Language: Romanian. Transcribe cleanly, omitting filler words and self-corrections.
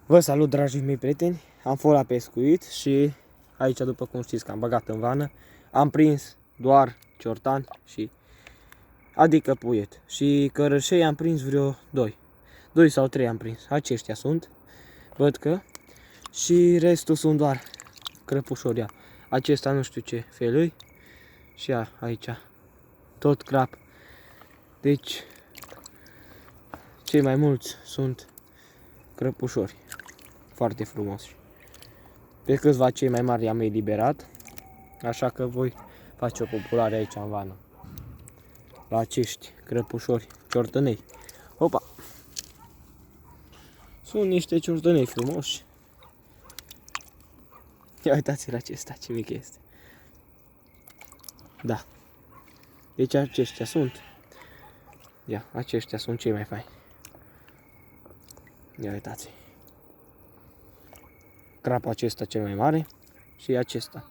Vă salut, dragii mei prieteni, am fost la pescuit și aici, după cum știți că am băgat în vană, am prins doar ciortan adică puiet, și cărășei am prins vreo 2 sau 3 am prins, aceștia sunt, văd că, și restul sunt doar crăpușori. Acesta nu știu ce fel îi și aici tot crap, deci cei mai mulți sunt crăpușori. Foarte frumoși. Pe câțiva cei mai mari am eliberat, așa că voi face o populare aici în vană. La acești crăpușori ciortănei. Opa! Sunt niște ciortănei frumoși. Ia uitați la acesta, ce mic este. Da. Deci aceștia sunt. Ia, aceștia sunt cei mai faini. Ia uitați. Crapul acesta cel mai mare și acesta.